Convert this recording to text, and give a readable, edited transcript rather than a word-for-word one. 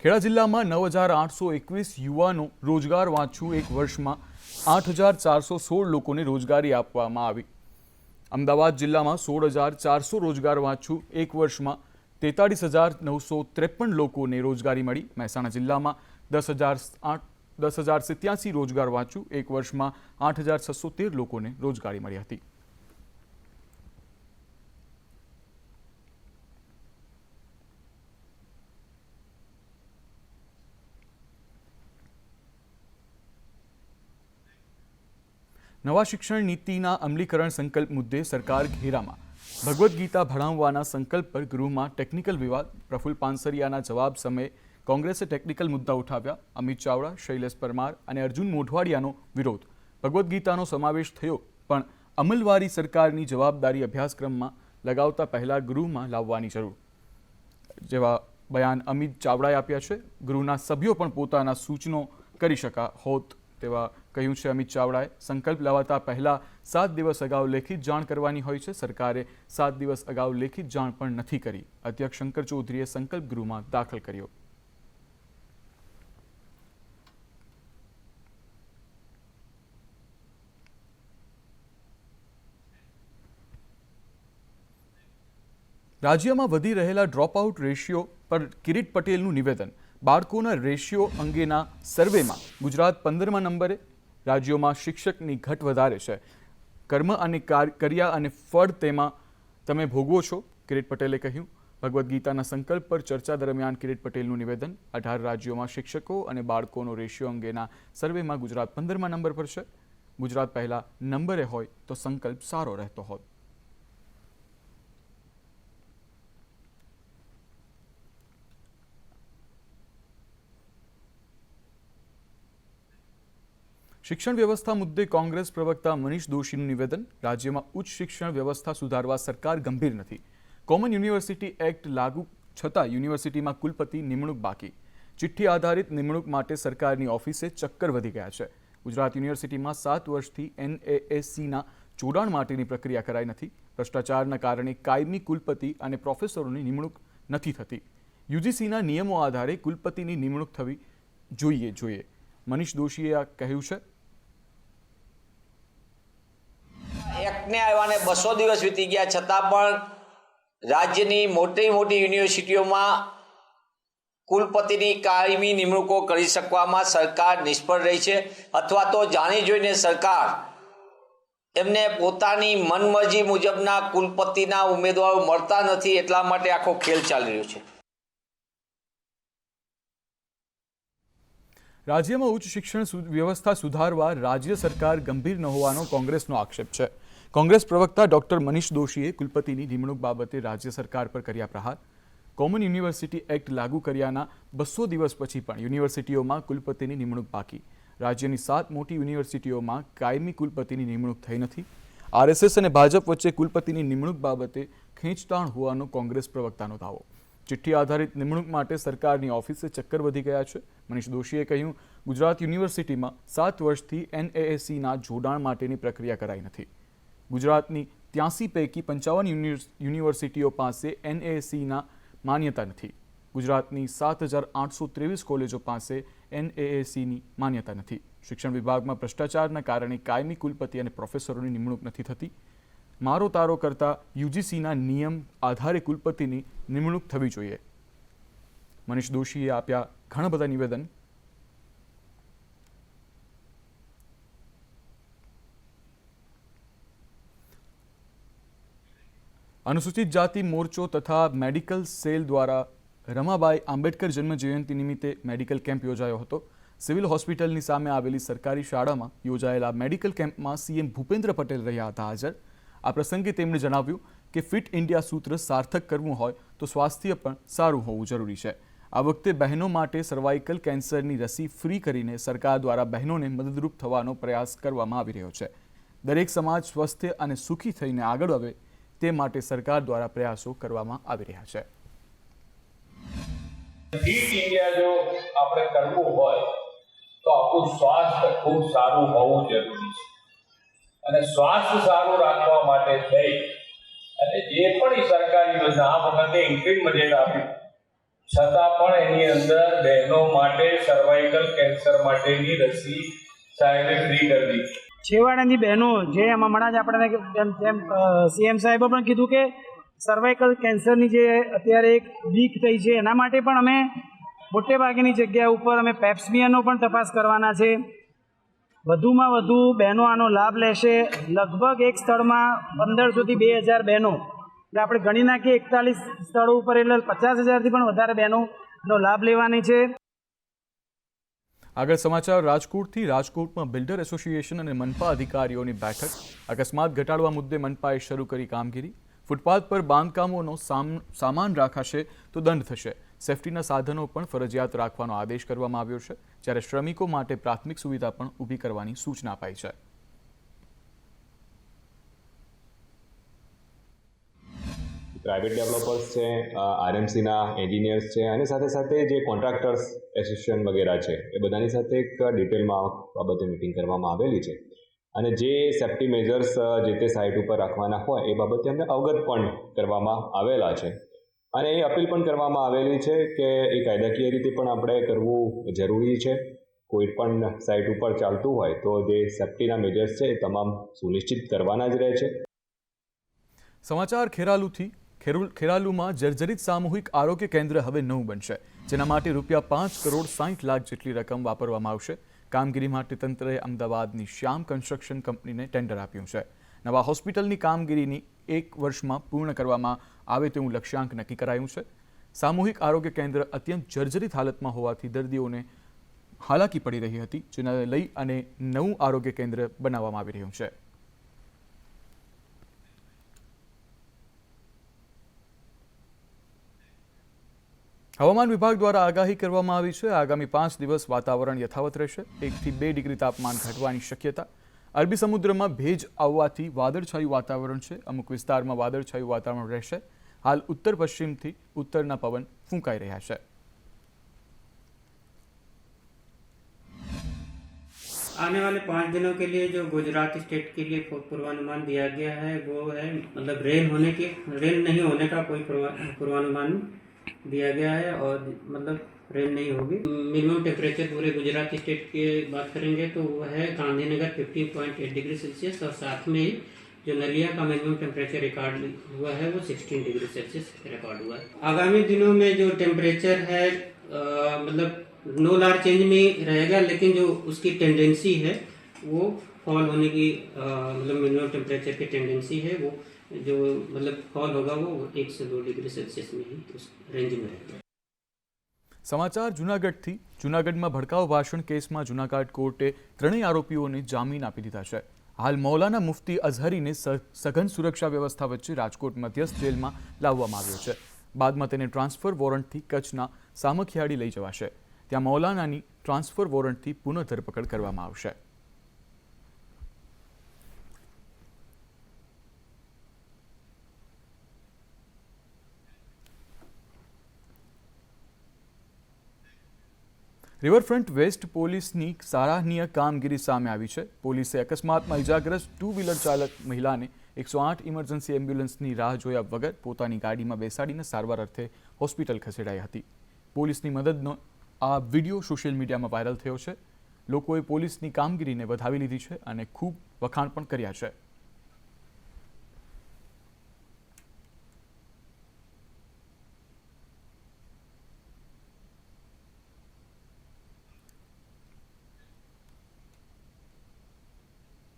ખેડા જિલ્લામાં 9,821 યુવાનો રોજગાર વાંચ્યું એક વર્ષમાં 8,416 લોકોને રોજગારી આપવામાં આવી। અમદાવાદ જિલ્લામાં 16,400 રોજગાર વાંચ્યું એક વર્ષમાં 43,953 લોકોને રોજગારી મળી। મહેસાણા જિલ્લામાં 10,087 રોજગાર વાંચ્યું એક વર્ષમાં 8,613 લોકોને રોજગારી મળી હતી। નવા શિક્ષણ નીતિના અમલીકરણ સંકલ્પ મુદ્દે સરકાર ઘેરામાં। ભગવદ્ ગીતા ભણાવવાના સંકલ્પ પર ગૃહમાં ટેકનિકલ વિવાદ। પ્રફુલ્લ પાનસરિયાના જવાબ સમયે કોંગ્રેસે ટેકનિકલ મુદ્દા ઉઠાવ્યા। અમિત ચાવડા, શૈલેષ પરમાર અને અર્જુન મોઢવાડિયાનો વિરોધ। ભગવદ્ ગીતાનો સમાવેશ થયો પણ અમલવારી સરકારની જવાબદારી અભ્યાસક્રમમાં લગાવતા પહેલા ગૃહમાં લાવવાની જરૂર જેવા બયાન અમિત ચાવડાએ આપ્યા છે। ગૃહના સભ્યો પણ પોતાના સૂચનો કરી શકા હોત તેવા કહ્યું છે અમિત ચાવડાએ। સંકલ્પ લેવાતા પહેલા 7 દિવસ અગાઉ લેખિત જાણ કરવાની હોય છે। સરકારે 7 દિવસ અગાઉ લેખિત જાણ પણ નથી કરી। અધ્યક્ષ શંકર ચૌધરીએ સંકલ્પ ગૃહમાં દાખલ કર્યો। રાજ્યમાં વધી રહેલા ડ્રોપઆઉટ રેશિયો પર કિરીટ પટેલનું નિવેદન। બાળકોના રેશિયો અંગેના સર્વેમાં ગુજરાત 15મા નંબરે। રાજ્યોમાં શિક્ષકની ઘટ વધારે છે। કર્મ અને કર્યા અને ફળ તેમાં તમે ભોગવો છો, કિરીટ પટેલે કહ્યું। ભગવદ્ ગીતાના સંકલ્પ પર ચર્ચા દરમિયાન કિરીટ પટેલનું નિવેદન। 18 રાજ્યોમાં શિક્ષકો અને બાળકોનો રેશિયો અંગેના સર્વેમાં ગુજરાત 15મા નંબર પર છે। ગુજરાત પહેલા નંબરે હોય તો સંકલ્પ સારો રહેતો હોત। શિક્ષણ વ્યવસ્થા મુદ્દે કોંગ્રેસ પ્રવક્તા મનીષ દોશીનું નિવેદન। રાજ્યમાં ઉચ્ચ શિક્ષણ વ્યવસ્થા સુધારવા સરકાર ગંભીર નથી। કોમન યુનિવર્સિટી એક્ટ લાગુ છતાં યુનિવર્સિટીમાં કુલપતિ નિમણૂક બાકી। ચિઠ્ઠી આધારિત નિમણૂક માટે સરકારની ઓફિસે ચક્કર વધી ગયા છે। ગુજરાત યુનિવર્સિટીમાં 7 વર્ષથી NASCના જોડાણ માટેની પ્રક્રિયા કરાઈ નથી। ભ્રષ્ટાચારના કારણે કાયમી કુલપતિ અને પ્રોફેસરોની નિમણૂક નથી થતી। યુજીસીના નિયમો આધારે કુલપતિની નિમણૂક થવી જોઈએ। મનીષ દોશીએ આ કહ્યું છે। એકને આવ્યાને 200 દિવસ વીતી ગયા છતાં પણ રાજ્યની મોટી યુનિવર્સિટીઓમાં કુલપતિની કાયમી નિમણૂકો કરી શકવામાં સરકાર નિષ્ફળ રહી છે અથવા તો જાણી જોઈને સરકાર એમને પોતાની મનમરજી મુજબના કુલપતિના ઉમેદવારો મળતા નથી એટલા માટે આખો ખેલ ચાલી રહ્યો છે। રાજ્યમાં ઉચ્ચ શિક્ષણ વ્યવસ્થા સુધારવા રાજ્ય સરકાર ગંભીર ન હોવાનો કોંગ્રેસનો આક્ષેપ છે। કોંગ્રેસ પ્રવક્તા ડોક્ટર મનીષ દોશીએ કુલપતિની નિમણૂક બાબતે રાજ્ય સરકાર પર કર્યા પ્રહાર। કોમન યુનિવર્સિટી એક્ટ લાગુ કર્યાના 200 દિવસ પછી પણ યુનિવર્સિટીઓમાં કુલપતિની નિમણૂક બાકી। રાજ્યની 7 મોટી યુનિવર્સિટીઓમાં કાયમી કુલપતિની નિમણૂક થઈ નથી। RSS અને ભાજપ વચ્ચે કુલપતિની નિમણૂક બાબતે ખેંચતાણ હોવાનો કોંગ્રેસ પ્રવક્તાનો દાવો। ચિઠ્ઠી આધારિત નિમણૂક માટે સરકારની ઓફિસે ચક્કર વધી ગયા છે। મનીષ દોશીએ કહ્યું, ગુજરાત યુનિવર્સિટીમાં 7 વર્ષથી NASCના જોડાણ માટેની પ્રક્રિયા કરાઈ નથી। ગુજરાતની 83 પૈકી 55 યુનિવર્સિટીઓ પાસે NASCના માન્યતા નથી। ગુજરાતની 7,823 કોલેજો પાસે NASCની માન્યતા નથી। શિક્ષણ વિભાગમાં ભ્રષ્ટાચારના કારણે કાયમી કુલપતિ અને પ્રોફેસરોની નિમણૂક નથી થતી। મારો તારો કરતા યુજીસીના નિયમ આધારે કુલપતિની નિમણૂક થવી જોઈએ। મનીષ દોશીએ આપ્યા ઘણા બધા નિવેદન। અનુસૂચિત જાતિ મોરચો તથા મેડિકલ સેલ દ્વારા રમાબાઈ આંબેડકર જન્મજયંતિ નિમિત્તે મેડિકલ કેમ્પ યોજાયો હતો। સિવિલ હોસ્પિટલની સામે આવેલી સરકારી શાળામાં યોજાયેલા મેડિકલ કેમ્પમાં CM ભૂપેન્દ્ર પટેલ રહ્યા હતા હાજર। આ પ્રસંગે તેમણે જણાવ્યું કે ફિટ ઇન્ડિયા સૂત્ર સાર્થક કરવું હોય તો સ્વાસ્થ્ય પણ સારું હોવું જરૂરી છે। આ વખતે બહેનો માટે સર્વાઇકલ કેન્સરની રસી ફ્રી કરીને સરકાર દ્વારા બહેનોને મદદરૂપ થવાનો પ્રયાસ કરવામાં આવી રહ્યો છે। દરેક સમાજ સ્વસ્થ અને સુખી થઈને આગળ આવે તે માટે સરકાર દ્વારા પ્રયાસો કરવામાં આવી રહ્યા છે। ફિટ ઇન્ડિયા જો આપણે કરવું હોય તો આપણું સ્વાસ્થ્ય ખૂબ સારું હોવું જરૂરી છે અને સ્વાસ્થ્ય સારું રાખવા માટે થઈ અને જે પણ સરકારી યોજના આ વખતે ઇન્ક્રીમ બજેટ આપ્યું છતાં પણ એની અંદર બહેનો માટે સર્વાઇકલ કેન્સર માટેની રસી સાહેબે ફ્રી કરી દીધી. છેવાડાની બહેનો જે હમણાં જ આપણે જેમ સીએમ સાહેબે પણ કીધું કે સર્વાઇકલ કેન્સરની જે અત્યારે એક લીક થઈ છે એના માટે પણ અમે મોટે ભાગેની જગ્યા ઉપર અમે પેપ્સમિયરનો પણ તપાસ કરવાના છે. વધુમાં વધુ બહેનો આનો લાભ લેશે. લગભગ એક સ્થળમાં 1500થી 2000 બહેનો, એટલે આપણે ગણી નાખીએ 41 સ્થળો ઉપર, એટલે 50,000થી પણ વધારે બહેનોનો લાભ લેવાની છે. આગળ સમાચાર રાજકોટથી. રાજકોટમાં બિલ્ડર એસોસિએશન અને મનપા અધિકારીઓની બેઠક. અકસ્માત ઘટાડવા મુદ્દે મનપાએ શરૂ કરી કામગીરી. ફૂટપાથ પર બાંધકામોનો સામાન રાખાશે તો દંડ થશે. સેફટીના સાધનો પણ ફરજિયાત રાખવાનો આદેશ કરવામાં આવ્યો છે, જ્યારે શ્રમિકો માટે પ્રાથમિક સુવિધા પણ ઊભી કરવાની સૂચના અપાઈ છે. પ્રાઇવેટ ડેવલપર્સ છે, આરએમસીના એન્જિનિયર્સ છે અને સાથે સાથે જે કોન્ટ્રાક્ટર્સ એસોસિએશન વગેરે છે એ બધાની સાથે એક ડિટેલમાં બાબતે મિટિંગ કરવામાં આવેલી છે અને જે સેફ્ટી મેજર્સ જે તે સાઇટ ઉપર રાખવાના હોય એ બાબતે અમને અવગત પણ કરવામાં આવેલા છે અને એ અપીલ પણ કરવામાં આવેલી છે કે એ કાયદાકીય રીતે પણ આપણે કરવું જરૂરી છે. કોઈ પણ સાઇટ ઉપર ચાલતું હોય તો જે સેફ્ટીના મેજર્સ છે એ તમામ સુનિશ્ચિત કરવાના જ રહે છે. સમાચાર ખેરાલુથી. ખેરાલુમાં જર્જરિત સામૂહિક આરોગ્ય કેન્દ્ર હવે નવું બનશે, જેના માટે ₹5,60,60,00,000 જેટલી રકમ વાપરવામાં આવશે. કામગીરી માટે તંત્રએ અમદાવાદની શ્યામ કન્સ્ટ્રક્શન કંપનીને ટેન્ડર આપ્યું છે. નવા હોસ્પિટલની કામગીરીની 1 વર્ષમાં પૂર્ણ કરવામાં આવે તેવું લક્ષ્યાંક નક્કી કરાયું છે. સામૂહિક આરોગ્ય કેન્દ્ર અત્યંત જર્જરિત હાલતમાં હોવાથી દર્દીઓને હાલાકી પડી રહી હતી, જેને લઈ અને નવું આરોગ્ય કેન્દ્ર બનાવવામાં આવી રહ્યું છે. હવામાન વિભાગ દ્વારા આગાહી કરવામાં આવી છે. આગામી 5 દિવસ વાતાવરણ યથાવત રહેશે. 1 થી 2 ડિગ્રી તાપમાન ઘટવાની શક્યતા. અરબી સમુદ્રમાં ભેજ આવવાથી વાદળછાયું વાતાવરણ છે. અમુક વિસ્તારમાં વાદળછાયું વાતાવરણ રહેશે. હાલ ઉત્તર પશ્ચિમથી ઉત્તરના પવન ફૂંકાઈ રહ્યા છે. आने वाले 5 दिनों के लिए जो गुजरात स्टेट के लिए पूर्वानुमान दिया गया है वो है मतलब रेन नहीं होने का कोई पूर्वानुमान दिया गया है और मतलब रेन नहीं होगी. मिनिमम टेम्परेचर पूरे गुजरात स्टेट की बात करेंगे तो वो है गांधीनगर 15.8 डिग्री सेल्सियस और साथ में जो नलिया का मिनिमम टेम्परेचर रिकॉर्ड हुआ है वो 16 डिग्री सेल्सियस रिकॉर्ड हुआ है. आगामी दिनों में जो टेम्परेचर है मतलब नो लार्ज चेंज में रहेगा, लेकिन जो उसकी टेंडेंसी है वो फॉल होने की मतलब मिनिमम टेम्परेचर की टेंडेंसी है वो जो मतलब फॉल होगा वो 1 से 2 डिग्री सेल्सियस में ही उस रेंज में रहेगा. સમાચાર જૂનાગઢથી. જૂનાગઢમાં ભડકાઉ ભાષણ કેસમાં જૂનાગઢ કોર્ટે 3 આરોપીઓને જામીન આપી દીધા છે. હાલ મૌલાના મુફ્તી અઝહરીને સઘન સુરક્ષા વ્યવસ્થા વચ્ચે રાજકોટ મધ્યસ્થ જેલમાં લાવવામાં આવ્યો છે. બાદમાં તેને ટ્રાન્સફર વોરંટથી કચ્છના સામખિયાળી લઈ જવાશે. ત્યાં મૌલાનાની ટ્રાન્સફર વોરંટથી પુનઃ ધરપકડ કરવામાં આવશે. રિવરફ્રન્ટ વેસ્ટ પોલીસની સરાહનીય કામગીરી સામે આવી છે. પોલીસે અકસ્માતમાં ઇજાગ્રસ્ત 2 વ્હીલર ચાલક મહિલાને 108 ઇમરજન્સી એમ્બ્યુલન્સની રાહ જોયા વગર પોતાની ગાડીમાં બેસાડીને સારવાર અર્થે હોસ્પિટલ ખસેડાઈ હતી. પોલીસની મદદનો આ વિડીયો સોશિયલ મીડિયામાં વાયરલ થયો છે. લોકોએ પોલીસની કામગીરીને વધાવી લીધી છે અને ખૂબ વખાણ પણ કર્યા છે.